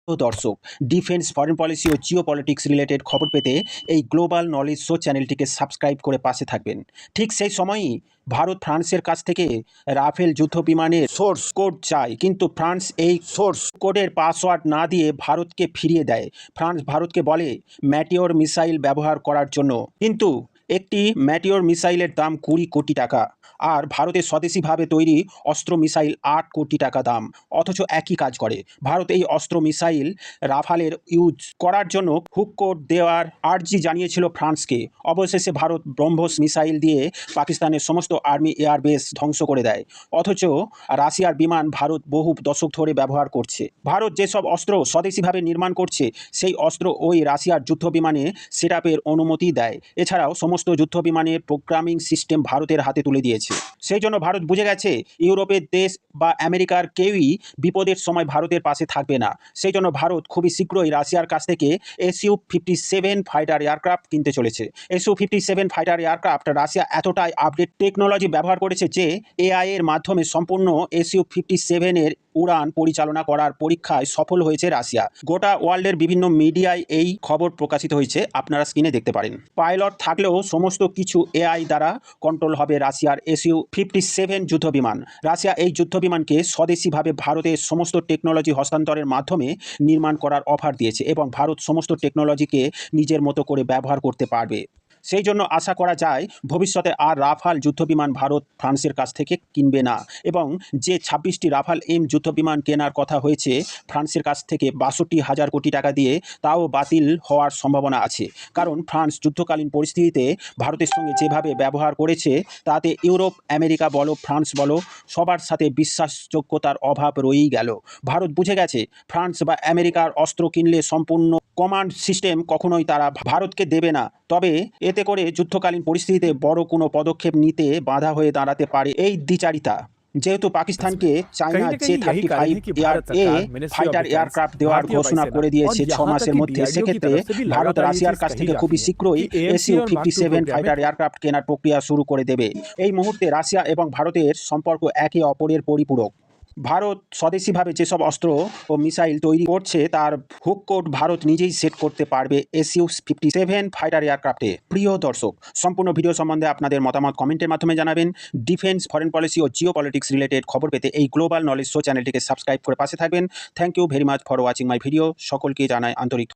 তো দর্শক, defence, foreign policy ও জিও পলিটিক্স রিলেটেড খবর পেতে এই গ্লোবাল নলেজ শো চ্যানেলটিকে সাবস্ক্রাইব করে পাশে থাকবেন। ঠিক সেই সময়ই ভারত ফ্রান্সের কাছ থেকে রাফেল যুদ্ধ বিমানের সোর্স কোড চায়, কিন্তু ফ্রান্স এই সোর্স কোডের পাসওয়ার্ড না দিয়ে ভারতকে ফিরিয়ে দেয়। ফ্রান্স ভারতকে বলে ম্যাটিওর মিসাইল ব্যবহার করার জন্য, কিন্তু একটি ম্যাটিওর মিসাইলের দাম 20 কোটি টাকা, আর ভারতের স্বদেশিভাবে তৈরি অস্ত্র মিসাইল 8 কোটি টাকা দাম। অথচ একই কাজ করে। ভারত এই অস্ত্র মিসাইল রাফালের ইউজ করার জন্য হুক কোড দেওয়ার আর্জি জানিয়েছিল ফ্রান্সকে। অবশেষে ভারত ব্রহ্মস মিসাইল দিয়ে পাকিস্তানের সমস্ত আর্মি এয়ারবেস ধ্বংস করে দেয়। অথচ রাশিয়ার বিমান ভারত বহু দশক ধরে ব্যবহার করছে। ভারত যেসব অস্ত্র স্বদেশিভাবে নির্মাণ করছে, সেই অস্ত্র ওই রাশিয়ার যুদ্ধ বিমানে সেটআপের অনুমতি দেয়। এছাড়াও সমস্ত যুদ্ধ বিমানের প্রোগ্রামিং সিস্টেম ভারতের হাতে তুলে দিয়েছে। সেই জন্য ভারত বুঝে গেছে ইউরোপের দেশ বা আমেরিকার কেউই বিপদের সময় ভারতের পাশে থাকবে না। সেই জন্য ভারত খুবই শীঘ্রই রাশিয়ার কাছ থেকে SU-57 ফাইটার এয়ারক্রাফট কিনতে চলেছে। SU-57 ফাইটার এয়ারক্রাফট রাশিয়া এতটাই আপডেট টেকনোলজি ব্যবহার করেছে যে AI এর মাধ্যমে সম্পূর্ণ SU-57 এর উড়ান পরিচালনা করার পরীক্ষায় সফল হয়েছে রাশিয়া। গোটা ওয়ার্ল্ডের বিভিন্ন মিডিয়ায় এই খবর প্রকাশিত হয়েছে, আপনারা স্ক্রিনে দেখতে পারেন। পাইলট থাকলেও সমস্ত কিছু AI দ্বারা কন্ট্রোল হবে রাশিয়ার SU-57 যুদ্ধ বিমান। রাশিয়া এই যুদ্ধ বিমানকে স্বদেশিভাবে ভারতের সমস্ত টেকনোলজি হস্তান্তরের মাধ্যমে নির্মাণ করার অফার দিয়েছে, এবং ভারত সমস্ত টেকনোলজিকে নিজের মতো করে ব্যবহার করতে পারবে। সেই জন্য আশা করা যায় ভবিষ্যতে আর রাফাল যুদ্ধবিমান ভারত ফ্রান্সের কাছ থেকে কিনবে না, এবং যে 26টি রাফাল M যুদ্ধবিমান কেনার কথা হয়েছে ফ্রান্সের কাছ থেকে 62,000 কোটি টাকা দিয়ে, তাও বাতিল হওয়ার সম্ভাবনা আছে। কারণ ফ্রান্স যুদ্ধকালীন পরিস্থিতিতে ভারতের সঙ্গে যেভাবে ব্যবহার করেছে, তাতে ইউরোপ, আমেরিকা বলো, ফ্রান্স বলো, সবার সাথে বিশ্বাসযোগ্যতার অভাব রয়েই গেল। ভারত বুঝে গেছে ফ্রান্স বা আমেরিকার অস্ত্র কিনলে সম্পূর্ণ কমান্ড সিস্টেম কখনোই তারা ভারতকে দেবে না। তবে এতে করে যুদ্ধকালীন পরিস্থিতিতে বড় কোনো পদক্ষেপ নিতে বাধা হয়ে দাঁড়াতে পারে এই দ্বিচারিতা। যেহেতু পাকিস্তানকে চায়না J-35 ফাইটার এয়ারক্রাফট দেওয়ার ঘোষণা করে দিয়েছে 6 মাসের মধ্যে, সেক্ষেত্রে ভারত রাশিয়ার কাছ থেকে খুবই শীঘ্রই SU-57 ফাইটার এয়ারক্রাফট কেনার প্রক্রিয়া শুরু করে দেবে। এই মুহূর্তে রাশিয়া এবং ভারতের সম্পর্ক একে অপরের পরিপূরক। ভারত স্বদেশিভাবে যেসব অস্ত্র ও মিসাইল তৈরি করছে, তার হুক কোড ভারত নিজেই সেট করতে পারবে SU-57 ফাইটার এয়ারক্রাফটে। প্রিয় দর্শক, সম্পূর্ণ ভিডিও সম্বন্ধে আপনাদের মতামত কমেন্টের মাধ্যমে জানাবেন। ডিফেন্স, ফরেন পলিসি ও জিও পলিটিক্স রিলেটেড খবর পেতে এই গ্লোবাল নলেজ শো চ্যানেলটিকে সাবস্ক্রাইব করে পাশে থাকবেন। Thank you very much for watching my video. সকলকে জানাই আন্তরিক